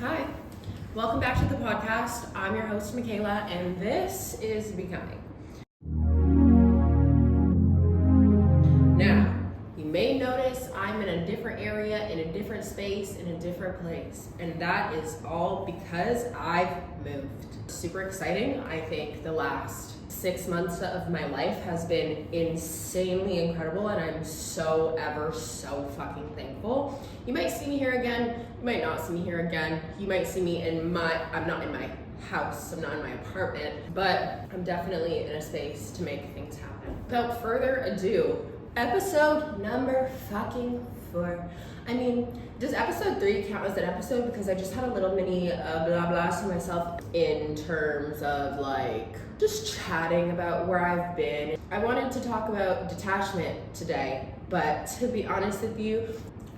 Hi, welcome back to the podcast. I'm your host, Michaela, and this is Becoming. Now, you may notice I'm in a different area, in a different space, in a different place, and that is all because I've moved. Super exciting. I think the last 6 months of my life has been insanely incredible, and I'm so fucking thankful. You might see me here again, you might not see me here again. You might see me I'm not in my house, I'm not in my apartment, but I'm definitely in a space to make things happen. Without further ado, episode number fucking 4. I mean, does episode 3 count as an episode? Because I just had a little mini blah blah to myself in terms of like just chatting about where I've been. I wanted to talk about detachment today, but to be honest with you,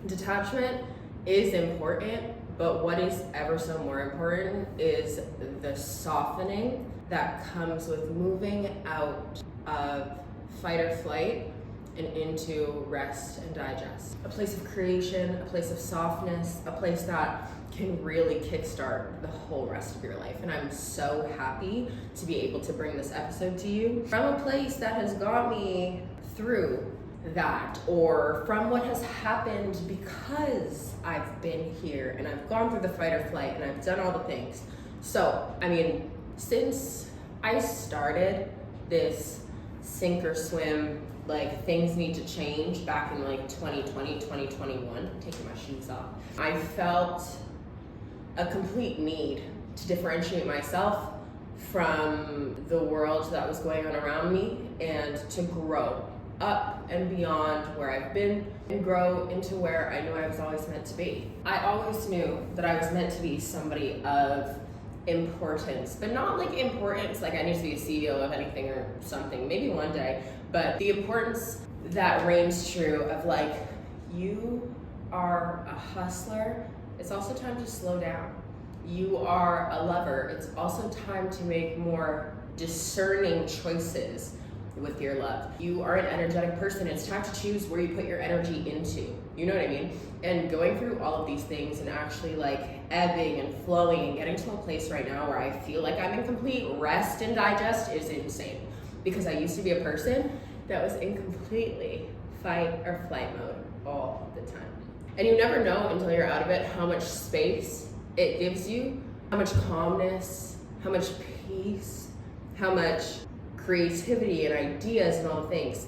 detachment is important, but what is ever so more important is the softening that comes with moving out of fight or flight and into rest and digest. A place of creation, a place of softness, a place that can really kickstart the whole rest of your life. And I'm so happy to be able to bring this episode to you from a place that has got me through that, or from what has happened because I've been here and I've gone through the fight or flight and I've done all the things. So, I mean, since I started this sink or swim, like things need to change back in like 2020, 2021, taking my shoes off, I felt a complete need to differentiate myself from the world that was going on around me and to grow up and beyond where I've been and grow into where I knew I was always meant to be. I always knew that I was meant to be somebody of importance, but not like importance like I need to be a CEO of anything or something, maybe one day, but the importance that reigns true of like, you are a hustler, it's also time to slow down. You are a lover, it's also time to make more discerning choices with your love. You are an energetic person, it's time to choose where you put your energy into, you know what I mean? And going through all of these things and actually like ebbing and flowing and getting to a place right now where I feel like I'm in complete rest and digest is insane. Because I used to be a person that was in completely fight or flight mode all the time. And you never know until you're out of it how much space it gives you, how much calmness, how much peace, how much creativity and ideas and all the things.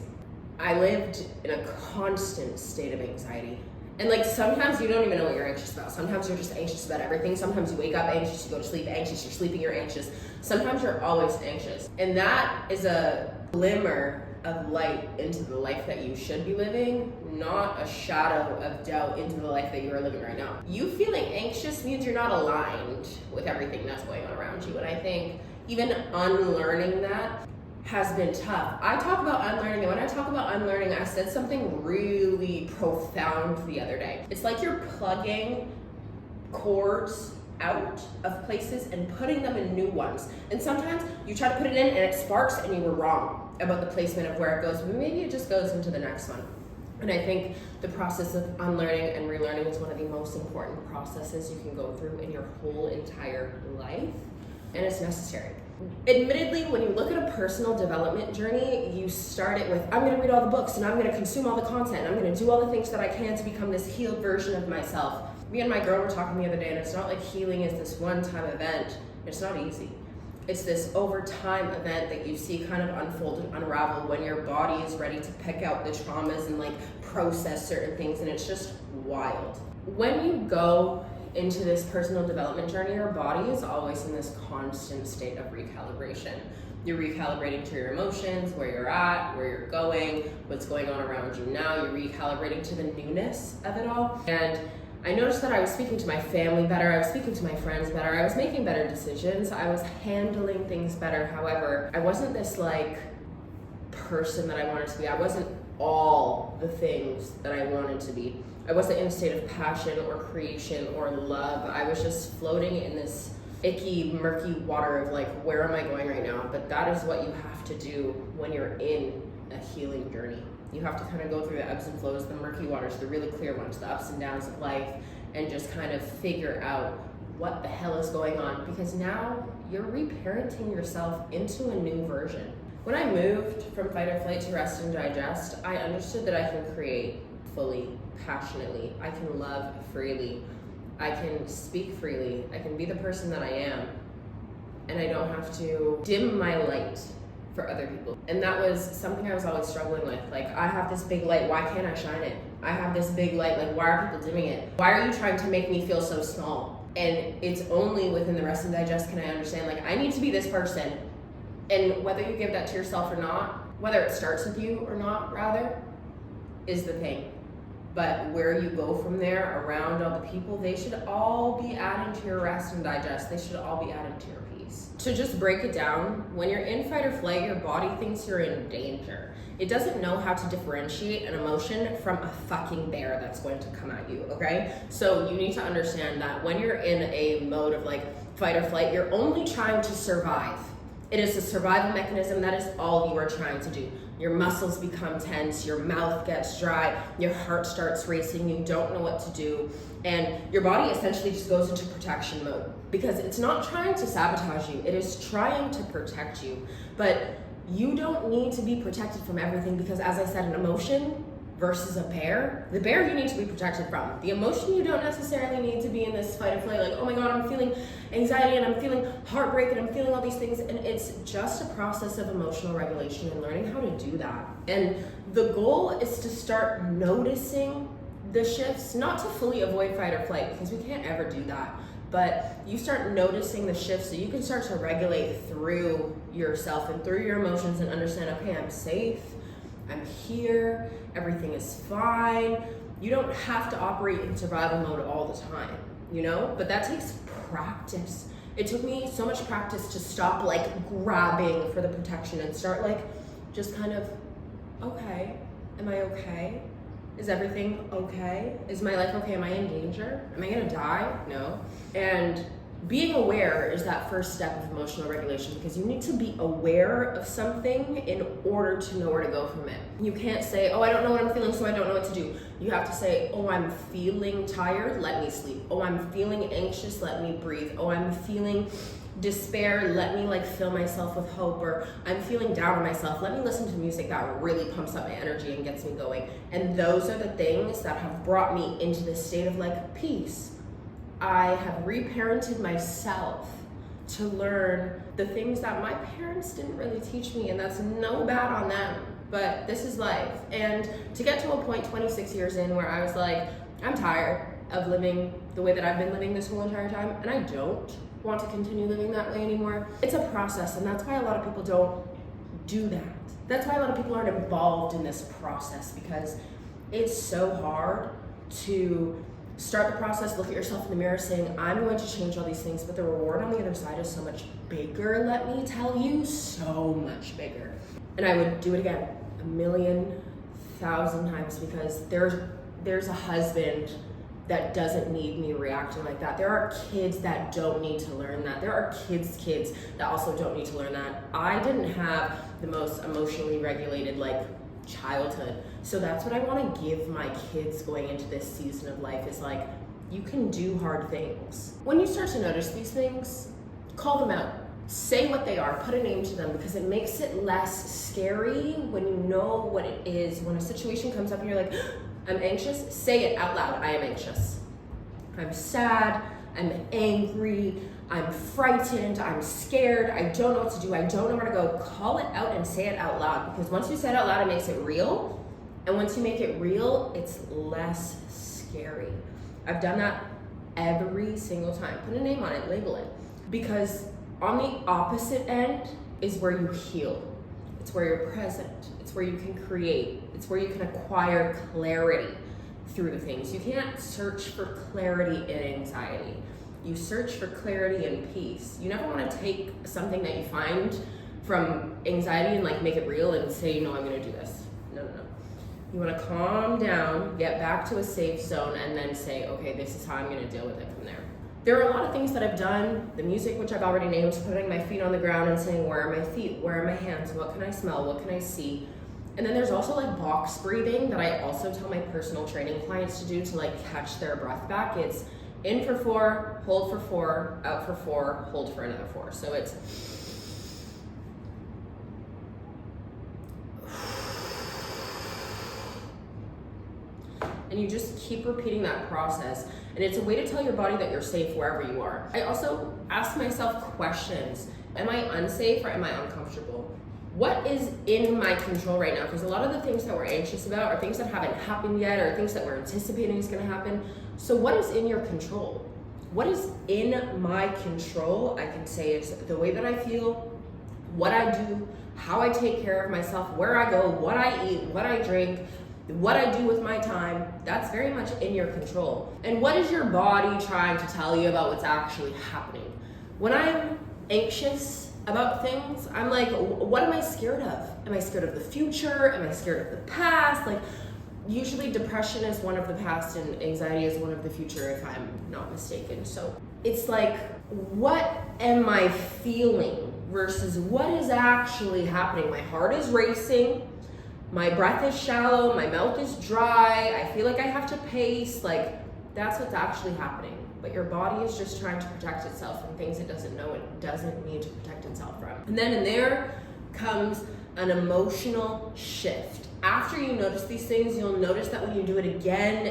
I lived in a constant state of anxiety. And like sometimes you don't even know what you're anxious about. Sometimes you're just anxious about everything. Sometimes you wake up anxious, you go to sleep anxious, you're sleeping, you're anxious. Sometimes you're always anxious. And that is a glimmer of light into the life that you should be living, not a shadow of doubt into the life that you are living right now. You feeling anxious means you're not aligned with everything that's going on around you. And I think even unlearning that has been tough. I talk about unlearning, and when I talk about unlearning, I said something really profound the other day. It's like you're plugging cords out of places and putting them in new ones. And sometimes you try to put it in and it sparks and you were wrong about the placement of where it goes, but maybe it just goes into the next one. And I think the process of unlearning and relearning is one of the most important processes you can go through in your whole entire life, and it's necessary. Admittedly, when you look at a personal development journey, you start it with, I'm gonna read all the books and I'm gonna consume all the content, I'm gonna do all the things that I can to become this healed version of myself. Me and my girl were talking the other day, and it's not like healing is this one-time event. It's not easy. It's this over-time event that you see kind of unfold and unravel when your body is ready to pick out the traumas and like process certain things, and it's just wild. When you go into this personal development journey, your body is always in this constant state of recalibration. You're recalibrating to your emotions, where you're at, where you're going, what's going on around you now. You're recalibrating to the newness of it all. And I noticed that I was speaking to my family better, I was speaking to my friends better, I was making better decisions, I was handling things better. However, I wasn't this like person that I wanted to be. I wasn't all the things that I wanted to be. I wasn't in a state of passion or creation or love. I was just floating in this icky, murky water of like, where am I going right now? But that is what you have to do when you're in a healing journey. You have to kind of go through the ebbs and flows, the murky waters, the really clear ones, the ups and downs of life, and just kind of figure out what the hell is going on, because now you're reparenting yourself into a new version. When I moved from fight or flight to rest and digest, I understood that I can create fully, passionately. I can love freely. I can speak freely. I can be the person that I am. And I don't have to dim my light for other people. And that was something I was always struggling with. Like, I have this big light, why can't I shine it? I have this big light, like, why are people dimming it? Why are you trying to make me feel so small? And it's only within the rest and digest can I understand, like, I need to be this person. And whether you give that to yourself or not, whether it starts with you or not, rather, is the thing. But where you go from there, around all the people, they should all be adding to your rest and digest. They should all be adding to your peace. To just break it down, when you're in fight or flight, your body thinks you're in danger. It doesn't know how to differentiate an emotion from a fucking bear that's going to come at you, okay? So you need to understand that when you're in a mode of like fight or flight, you're only trying to survive. It is a survival mechanism. That is all you are trying to do. Your muscles become tense, your mouth gets dry, your heart starts racing, you don't know what to do, and your body essentially just goes into protection mode because it's not trying to sabotage you, it is trying to protect you. But you don't need to be protected from everything because, as I said, an emotion versus a bear, the bear you need to be protected from. The emotion you don't necessarily need to be in this fight or flight, like, oh my God, I'm feeling anxiety and I'm feeling heartbreak and I'm feeling all these things. And it's just a process of emotional regulation and learning how to do that. And the goal is to start noticing the shifts, not to fully avoid fight or flight because we can't ever do that. But you start noticing the shifts so you can start to regulate through yourself and through your emotions and understand, okay, I'm safe, I'm here, everything is fine. You don't have to operate in survival mode all the time, you know? But that takes practice. It took me so much practice to stop like grabbing for the protection and start like just kind of, okay, am I okay? Is everything okay? Is my life okay? Am I in danger? Am I gonna die? No. And being aware is that first step of emotional regulation because you need to be aware of something in order to know where to go from it. You can't say, oh, I don't know what I'm feeling, so I don't know what to do. You have to say, oh, I'm feeling tired, let me sleep. Oh, I'm feeling anxious, let me breathe. Oh, I'm feeling despair, let me like fill myself with hope. Or I'm feeling down on myself, let me listen to music that really pumps up my energy and gets me going. And those are the things that have brought me into this state of like peace. I have reparented myself to learn the things that my parents didn't really teach me, and that's no bad on them, but this is life. And to get to a point 26 years in where I was like, I'm tired of living the way that I've been living this whole entire time, and I don't want to continue living that way anymore. It's a process, and that's why a lot of people don't do that. That's why a lot of people aren't involved in this process, because it's so hard to start the process, look at yourself in the mirror saying, I'm going to change all these things, but the reward on the other side is so much bigger, let me tell you, so much bigger. And I would do it again 1,000,000 times because there's a husband that doesn't need me reacting like that. There are kids that don't need to learn that. There are kids that also don't need to learn that. I didn't have the most emotionally regulated childhood. So that's what I want to give my kids going into this season of life is like, you can do hard things. When you start to notice these things, call them out. Say what they are, put a name to them, because it makes it less scary when you know what it is. When a situation comes up and you're like, I'm anxious, say it out loud, I am anxious. I'm sad, I'm angry, I'm frightened, I'm scared, I don't know what to do, I don't know where to go. Call it out and say it out loud, because once you say it out loud, it makes it real. And once you make it real, it's less scary. I've done that every single time. Put a name on it, label it. Because on the opposite end is where you heal. It's where you're present. It's where you can create. It's where you can acquire clarity through the things. You can't search for clarity in anxiety. You search for clarity and peace. You never want to take something that you find from anxiety and make it real and say, no, I'm gonna do this. No. You want to calm down, get back to a safe zone, and then say, okay, this is how I'm going to deal with it from there. There are a lot of things that I've done. The music, which I've already named, putting my feet on the ground and saying, where are my feet? Where are my hands? What can I smell? What can I see? And then there's also box breathing that I also tell my personal training clients to do to catch their breath back. It's In for 4, hold for 4, out for 4, hold for another 4. So it's and you just keep repeating that process. And it's a way to tell your body that you're safe wherever you are. I also ask myself questions. Am I unsafe or am I uncomfortable? What is in my control right now? Because a lot of the things that we're anxious about are things that haven't happened yet, or things that we're anticipating is gonna happen. So what is in your control? What is in my control, I can say, is the way that I feel, what I do, how I take care of myself, where I go, what I eat, what I drink, what I do with my time. That's very much in your control. And what is your body trying to tell you about what's actually happening? When I'm anxious about things, I'm like, what am I scared of? Am I scared of the future? Am I scared of the past? Like, usually depression is one of the past and anxiety is one of the future, if I'm not mistaken. So it's like, what am I feeling versus what is actually happening? My heart is racing, my breath is shallow, my mouth is dry, I feel like I have to pace. Like, that's what's actually happening. But your body is just trying to protect itself from things it doesn't know it doesn't need to protect itself from. And then in there comes an emotional shift. After you notice these things, you'll notice that when you do it again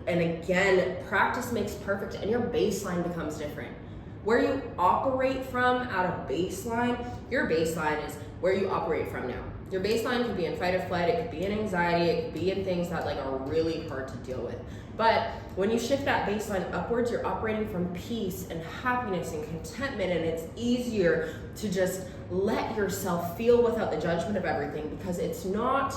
and again, practice makes perfect, and your baseline becomes different. Where you operate from out of baseline, your baseline is where you operate from now. Your baseline could be in fight or flight, it could be in anxiety, it could be in things that like are really hard to deal with. But when you shift that baseline upwards, you're operating from peace and happiness and contentment, and it's easier to just let yourself feel without the judgment of everything, because it's not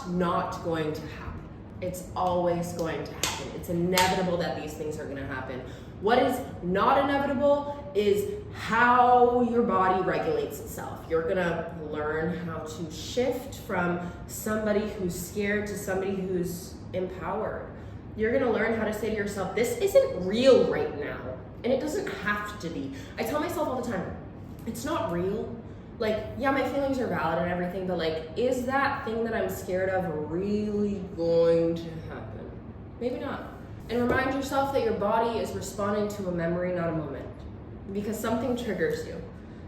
going to happen. It's always going to happen. It's inevitable that these things are going to happen. What is not inevitable is how your body regulates itself. You're gonna learn how to shift from somebody who's scared to somebody who's empowered. You're gonna learn how to say to yourself, this isn't real right now, and it doesn't have to be. I tell myself all the time, it's not real. Like, yeah, my feelings are valid and everything, but like, is that thing that I'm scared of really going to happen? Maybe not. And remind yourself that your body is responding to a memory, not a moment. Because something triggers you.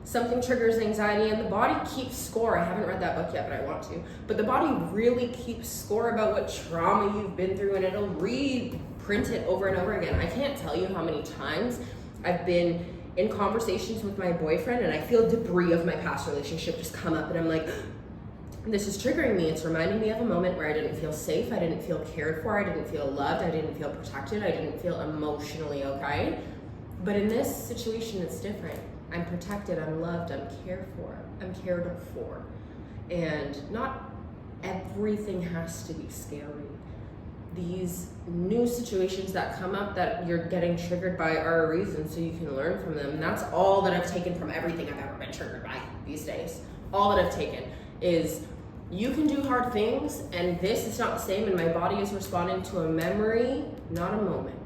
Something triggers anxiety, and the body keeps score. I haven't read that book yet, but I want to. But the body really keeps score about what trauma you've been through, and it'll reprint it over and over again. I can't tell you how many times I've been in conversations with my boyfriend and I feel debris of my past relationship just come up, and I'm like, this is triggering me. It's reminding me of a moment where I didn't feel safe, I didn't feel cared for, I didn't feel loved, I didn't feel protected, I didn't feel emotionally okay. But in this situation, it's different. I'm protected, I'm loved, I'm cared for, I'm cared for. And not everything has to be scary. These new situations that come up that you're getting triggered by are a reason, so you can learn from them. And that's all that I've taken from everything I've ever been triggered by these days. All that I've taken is you can do hard things, and this is not the same, and my body is responding to a memory, not a moment.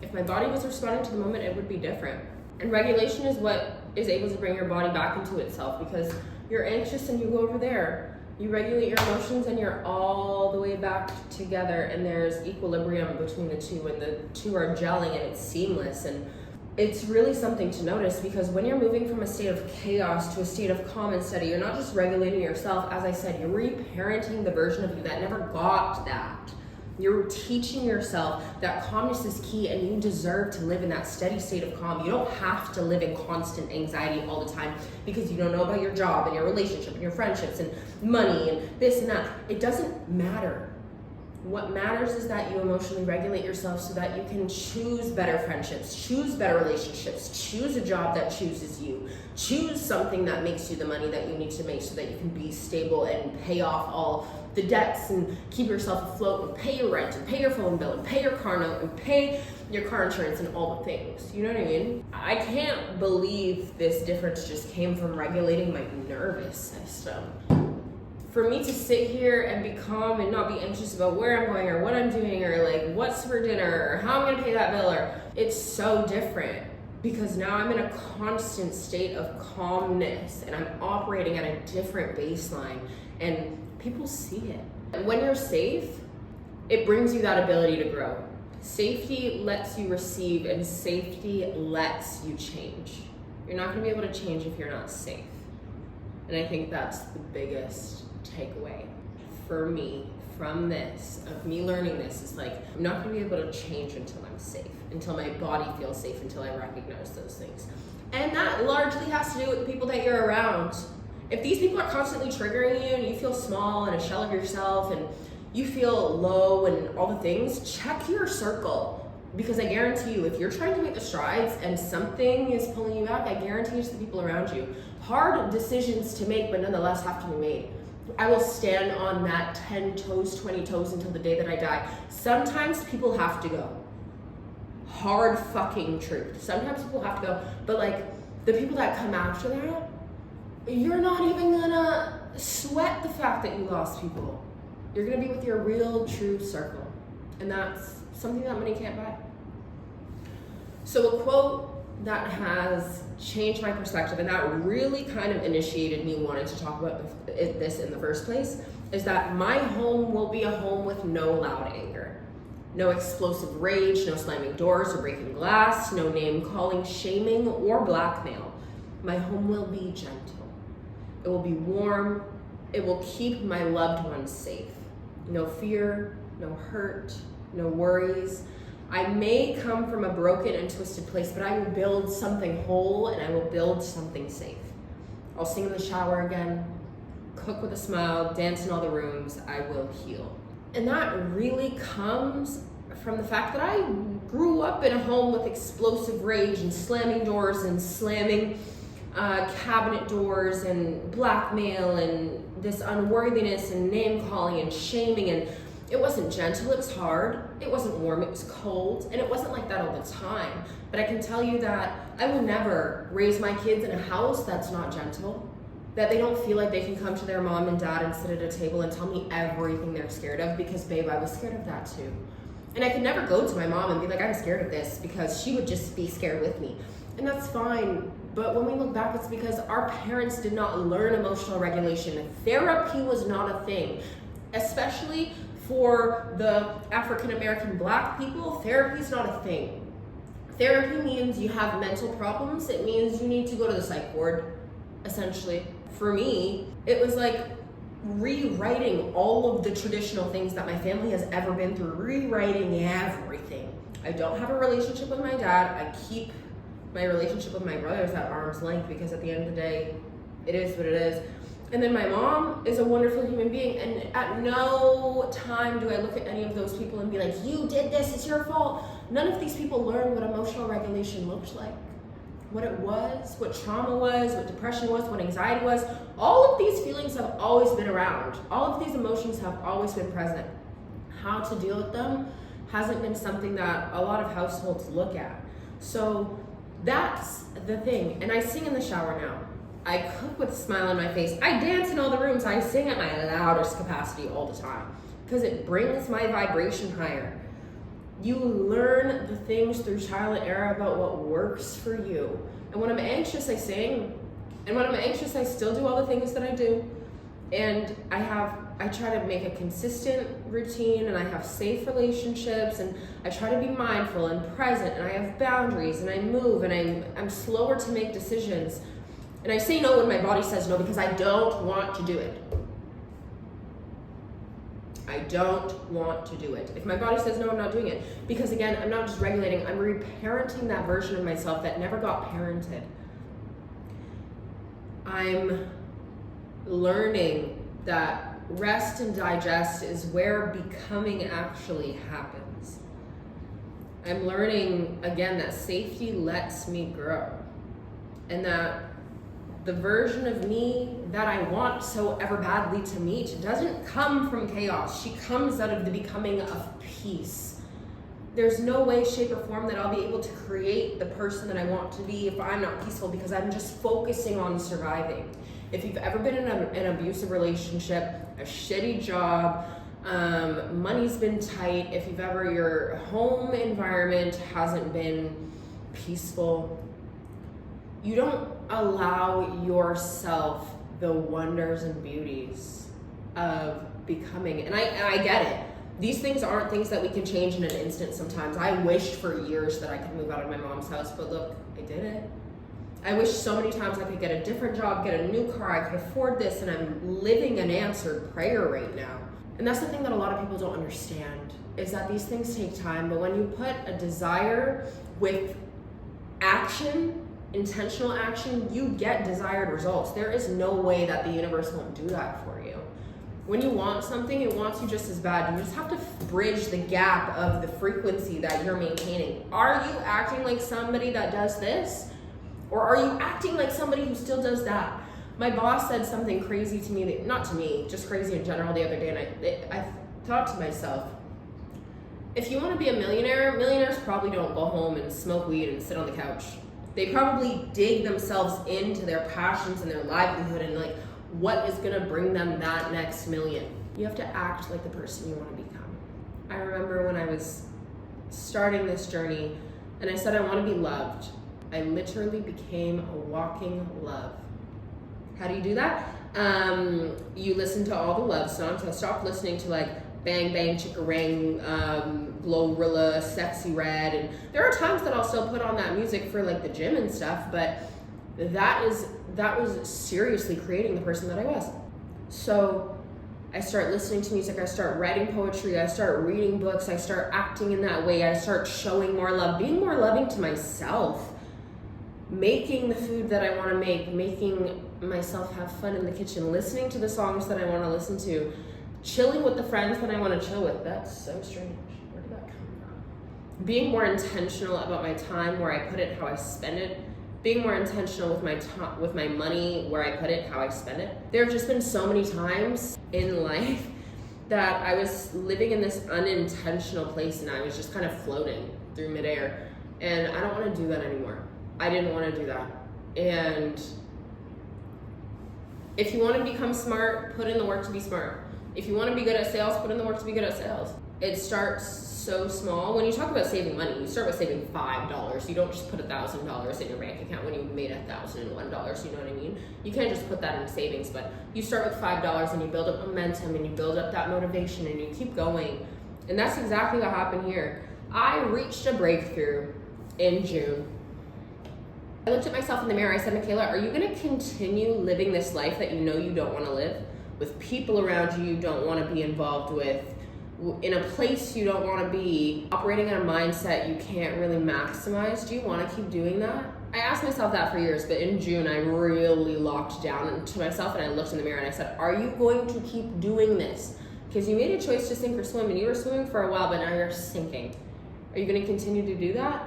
If my body was responding to the moment, it would be different. And regulation is what is able to bring your body back into itself, because you're anxious and you go over there. You regulate your emotions and you're all the way back together, and there's equilibrium between the two, and the two are gelling, and it's seamless. And it's really something to notice, because when you're moving from a state of chaos to a state of calm and steady, you're not just regulating yourself. As I said, you're reparenting the version of you that never got that. You're teaching yourself that calmness is key, and you deserve to live in that steady state of calm. You don't have to live in constant anxiety all the time because you don't know about your job and your relationship and your friendships and money and this and that. It doesn't matter. What matters is that you emotionally regulate yourself so that you can choose better friendships, choose better relationships, choose a job that chooses you, choose something that makes you the money that you need to make so that you can be stable and pay off all the debts and keep yourself afloat and pay your rent and pay your phone bill and pay your car note and pay your car insurance and all the things. You know what I mean? I can't believe this difference just came from regulating my nervous system. For me to sit here and be calm and not be anxious about where I'm going or what I'm doing or like what's for dinner or how I'm gonna pay that bill, or it's so different because now I'm in a constant state of calmness and I'm operating at a different baseline, and people see it. And when you're safe, it brings you that ability to grow. Safety lets you receive, and safety lets you change. You're not gonna be able to change if you're not safe. And I think that's the biggest takeaway for me from this, of me learning this, is like, I'm not gonna be able to change until I'm safe, until my body feels safe, until I recognize those things. And that largely has to do with the people that you're around. If these people are constantly triggering you and you feel small and a shell of yourself and you feel low and all the things, check your circle. Because I guarantee you, if you're trying to make the strides and something is pulling you back, I guarantee it's the people around you. Hard decisions to make, but nonetheless have to be made. I will stand on that 10 toes, 20 toes until the day that I die. Sometimes people have to go. Hard fucking truth. Sometimes people have to go, but like the people that come after that, you're not even gonna sweat the fact that you lost people. You're gonna be with your real, true circle. And that's something that money can't buy. So a quote that has changed my perspective, and that really kind of initiated me wanting to talk about this in the first place, is that my home will be a home with no loud anger. No explosive rage, no slamming doors or breaking glass, no name calling, shaming, or blackmail. My home will be gentle. It will be warm. It will keep my loved ones safe. No fear, no hurt, no worries. I may come from a broken and twisted place, but I will build something whole, and I will build something safe. I'll sing in the shower again, cook with a smile, dance in all the rooms. I will heal. And that really comes from the fact that I grew up in a home with explosive rage and slamming doors and slamming cabinet doors and blackmail and this unworthiness and name calling and shaming, and it wasn't gentle, it was hard, it wasn't warm, it was cold, and it wasn't like that all the time. But I can tell you that I will never raise my kids in a house that's not gentle, that they don't feel like they can come to their mom and dad and sit at a table and tell me everything they're scared of, because babe, I was scared of that too. And I could never go to my mom and be like, I'm scared of this, because she would just be scared with me. And that's fine, but when we look back, it's because our parents did not learn emotional regulation. Therapy was not a thing, especially for the African American Black people. Therapy is not a thing. Therapy means you have mental problems. It means you need to go to the psych ward, essentially. For me, it was like rewriting all of the traditional things that my family has ever been through, rewriting everything. I don't have a relationship with my dad. I keep my relationship with my brothers at arm's length, because at the end of the day, it is what it is. And then my mom is a wonderful human being, and at no time do I look at any of those people and be like, you did this, it's your fault. None of these people learned what emotional regulation looked like, what it was, what trauma was, what depression was, what anxiety was. All of these feelings have always been around. All of these emotions have always been present. How to deal with them hasn't been something that a lot of households look at. So that's the thing. And I sing in the shower now. I cook with a smile on my face. I dance in all the rooms. I sing at my loudest capacity all the time, because it brings my vibration higher. You learn the things through trial and error about what works for you. And when I'm anxious, I sing. And when I'm anxious, I still do all the things that I do. And I try to make a consistent routine, and I have safe relationships, and I try to be mindful and present, and I have boundaries, and I move, and I'm slower to make decisions. And I say no when my body says no, because I don't want to do it. I don't want to do it. If my body says no, I'm not doing it. Because again, I'm not just regulating, I'm reparenting that version of myself that never got parented. I'm learning that rest and digest is where becoming actually happens. I'm learning, again, that safety lets me grow. And that the version of me that I want so ever badly to meet doesn't come from chaos. She comes out of the becoming of peace. There's no way, shape, or form that I'll be able to create the person that I want to be if I'm not peaceful, because I'm just focusing on surviving. If you've ever been in an abusive relationship, a shitty job, money's been tight, if your home environment hasn't been peaceful, you don't allow yourself the wonders and beauties of becoming. And I get it. These things aren't things that we can change in an instant sometimes. I wished for years that I could move out of my mom's house, but look, I did it. I wish so many times I could get a different job, get a new car, I could afford this, and I'm living an answered prayer right now. And that's the thing that a lot of people don't understand, is that these things take time, but when you put a desire with action, intentional action, you get desired results. There is no way that the universe won't do that for you. When you want something, it wants you just as bad. You just have to bridge the gap of the frequency that you're maintaining. Are you acting like somebody that does this? Or are you acting like somebody who still does that? My boss said something crazy to me, not to me, just crazy in general the other day, and I thought to myself, if you want to be a millionaire, millionaires probably don't go home and smoke weed and sit on the couch. They probably dig themselves into their passions and their livelihood and like what is gonna bring them that next million. You have to act like the person you want to become. I remember when I was starting this journey and I said I want to be loved. I literally became a walking love. How do you do that? You listen to all the love songs. I stopped listening to like Bang Bang Chicka Ring, Glorilla, Sexy Red, and there are times that I'll still put on that music for like the gym and stuff, but that was seriously creating the person that I was. So I start listening to music, I start writing poetry, I start reading books, I start acting in that way, I start showing more love, being more loving to myself, making the food that I want to make, making myself have fun in the kitchen, listening to the songs that I want to listen to, chilling with the friends that I want to chill with. That's so strange. Where did that come from? Being more intentional about my time, where I put it, how I spend it. Being more intentional with my time, with my money, where I put it, how I spend it. There have just been so many times in life that I was living in this unintentional place and I was just kind of floating through midair. And I don't want to do that anymore. I didn't want to do that. And if you want to become smart, put in the work to be smart. If you want to be good at sales, put in the work to be good at sales. It starts so small. When you talk about saving money, you start with saving $5. You don't just put $1,000 in your bank account when you made $1,001. You know what I mean? You can't just put that in savings, but you start with $5 and you build up momentum and you build up that motivation and you keep going. And that's exactly what happened here. I reached a breakthrough in June. I looked at myself in the mirror. I said, Michaela, are you going to continue living this life that you know you don't want to live, with people around you don't want to be involved with, in a place you don't want to be, operating in a mindset you can't really maximize? Do you want to keep doing that? I asked myself that for years, but in June I really locked down into myself and I looked in the mirror and I said, are you going to keep doing this? Because you made a choice to sink or swim and you were swimming for a while, but now you're sinking. Are you going to continue to do that?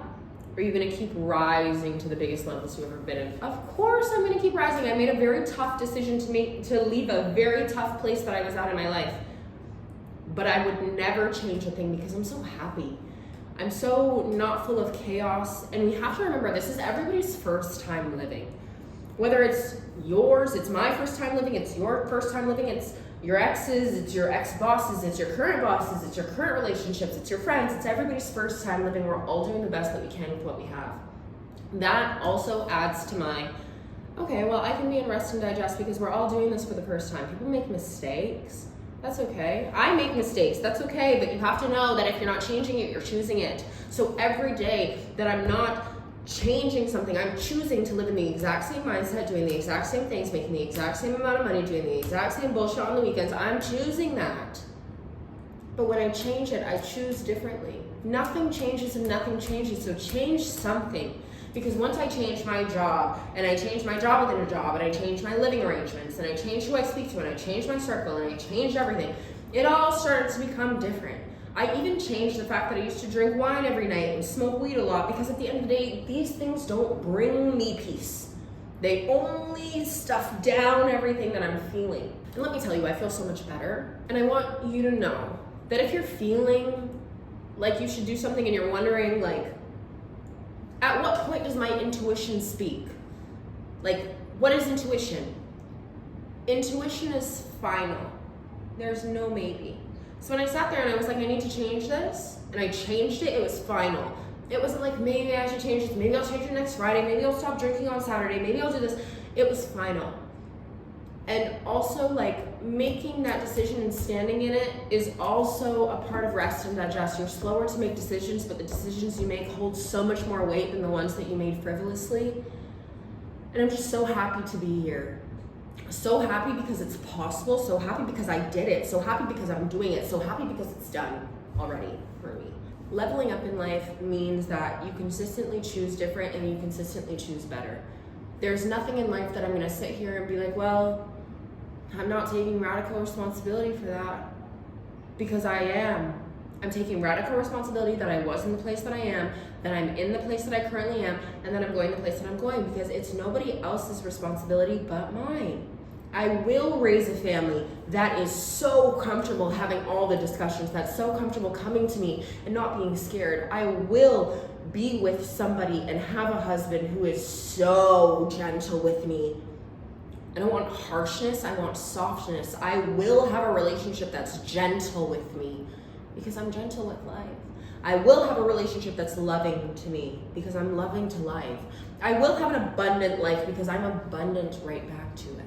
Or are you going to keep rising to the biggest levels you've ever been in? Of course I'm going to keep rising. I made a very tough decision to leave a very tough place that I was at in my life. But I would never change a thing because I'm so happy. I'm so not full of chaos. And we have to remember, this is everybody's first time living. Whether it's yours, it's my first time living, it's your first time living, it's your ex's, it's your ex-bosses, it's your current bosses, it's your current relationships, it's your friends, it's everybody's first time living. We're all doing the best that we can with what we have. That also adds to my, okay, well, I can be in rest and digest because we're all doing this for the first time. People make mistakes. That's okay. I make mistakes. That's okay. But you have to know that if you're not changing it, you're choosing it. So every day that I'm not changing something, I'm choosing to live in the exact same mindset, doing the exact same things, making the exact same amount of money, doing the exact same bullshit on the weekends. I'm choosing that. But when I change it, I choose differently. Nothing changes and nothing changes. So change something. Because once I change my job, and I change my job within a job, and I change my living arrangements, and I change who I speak to, and I change my circle, and I change everything, it all started to become different. I even changed the fact that I used to drink wine every night and smoke weed a lot, because at the end of the day, these things don't bring me peace. They only stuff down everything that I'm feeling. And let me tell you, I feel so much better. And I want you to know that if you're feeling like you should do something and you're wondering, like, at what point does my intuition speak? Like, what is intuition? Intuition is final. There's no maybe. So when I sat there and I was like, I need to change this, and I changed it, it was final. It wasn't like, maybe I should change this, maybe I'll change it next Friday, maybe I'll stop drinking on Saturday, maybe I'll do this. It was final. And also, like, making that decision and standing in it is also a part of rest and digest. You're slower to make decisions, but the decisions you make hold so much more weight than the ones that you made frivolously. And I'm just so happy to be here. So happy because it's possible, so happy because I did it, so happy because I'm doing it, so happy because it's done already for me. Leveling up in life means that you consistently choose different and you consistently choose better. There's nothing in life that I'm gonna sit here and be like, well, I'm not taking radical responsibility for that, because I am. I'm taking radical responsibility that I was in the place that I am, that I'm in the place that I currently am, and that I'm going the place that I'm going, because it's nobody else's responsibility but mine. I will raise a family that is so comfortable having all the discussions, that's so comfortable coming to me and not being scared. I will be with somebody and have a husband who is so gentle with me. I don't want harshness, I want softness. I will have a relationship that's gentle with me because I'm gentle with life. I will have a relationship that's loving to me because I'm loving to life. I will have an abundant life because I'm abundant right back to it.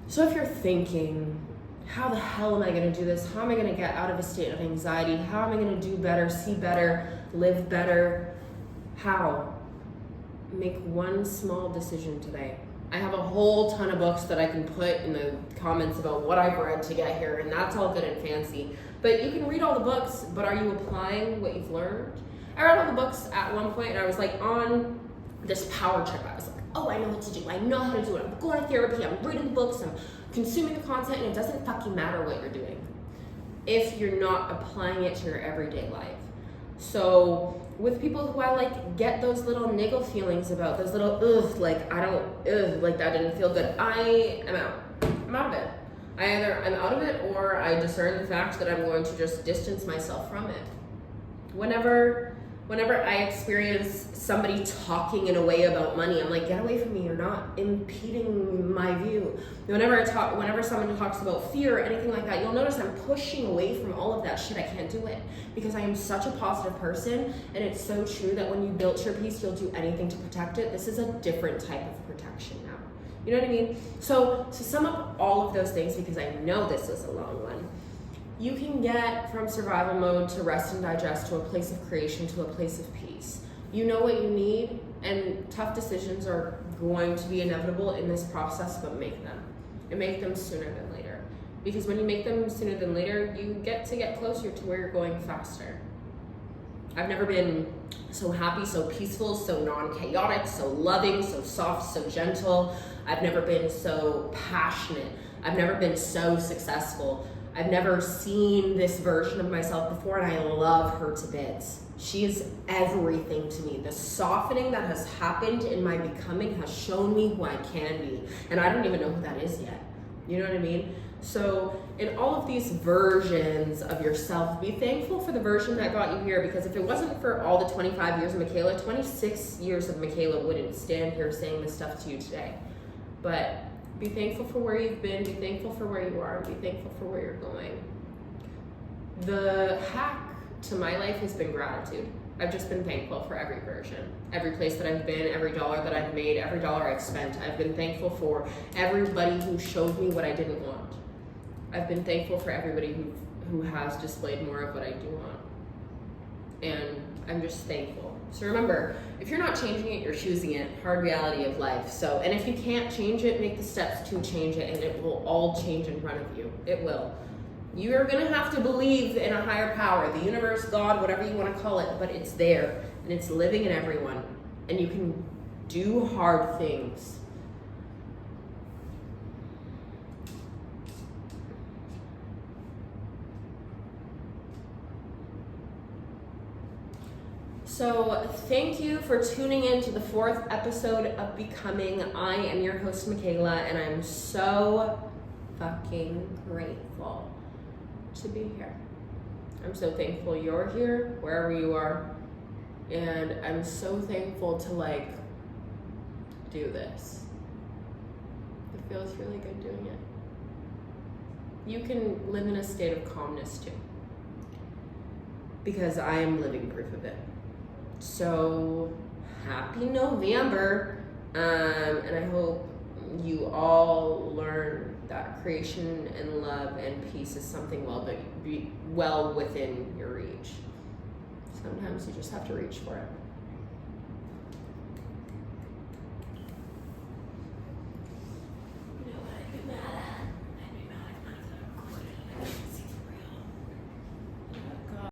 So if you're thinking, how the hell am I gonna do this? How am I gonna get out of a state of anxiety? How am I gonna do better, see better, live better? How? Make one small decision today. I have a whole ton of books that I can put in the comments about what I've read to get here, and that's all good and fancy. But you can read all the books, but are you applying what you've learned? I read all the books at one point, and I was like on this power trip. I was like, oh, I know what to do. I know how to do it. I'm going to therapy. I'm reading books. I'm consuming the content, and it doesn't fucking matter what you're doing if you're not applying it to your everyday life. So with people who I like get those little niggle feelings about, those little like that didn't feel good, I am out. I'm out of it. I'm out of it, or I discern the fact that I'm going to just distance myself from it. Whenever I experience somebody talking in a way about money, I'm like, get away from me, you're not impeding my view. Whenever someone talks about fear or anything like that, you'll notice I'm pushing away from all of that shit. I can't do it because I am such a positive person, and it's so true that when you build your peace, you'll do anything to protect it. This is a different type of protection now. You know what I mean? So to sum up all of those things, because I know this is a long one, you can get from survival mode to rest and digest to a place of creation to a place of peace. You know what you need, and tough decisions are going to be inevitable in this process, but make them. And make them sooner than later. Because when you make them sooner than later, you get closer to where you're going faster. I've never been so happy, so peaceful, so non-chaotic, so loving, so soft, so gentle. I've never been so passionate. I've never been so successful. I've never seen this version of myself before, and I love her to bits. She is everything to me. The softening that has happened in my becoming has shown me who I can be, and I don't even know who that is yet. You know what I mean? So in all of these versions of yourself, be thankful for the version that got you here, because if it wasn't for all the 25 years of Michaela, 26 years of Michaela wouldn't stand here saying this stuff to you today. But be thankful for where you've been, be thankful for where you are, and be thankful for where you're going. The hack to my life has been gratitude. I've just been thankful for every version, every place that I've been, every dollar that I've made, every dollar I've spent. I've been thankful for everybody who showed me what I didn't want. I've been thankful for everybody who has displayed more of what I do want. And I'm just thankful. So remember, if you're not changing it, you're choosing it. Hard reality of life. So, and if you can't change it, make the steps to change it, and it will all change in front of you. It will. You are gonna have to believe in a higher power, the universe, God, whatever you wanna call it, but it's there, and it's living in everyone, and you can do hard things. So thank you for tuning in to the 4th episode of Becoming. I am your host, Michaela, and I'm so fucking grateful to be here. I'm so thankful you're here, wherever you are, and I'm so thankful to do this. It feels really good doing it. You can live in a state of calmness too, because I am living proof of it. So happy November, and I hope you all learn that creation and love and peace is something well within your reach. Sometimes you just have to reach for it.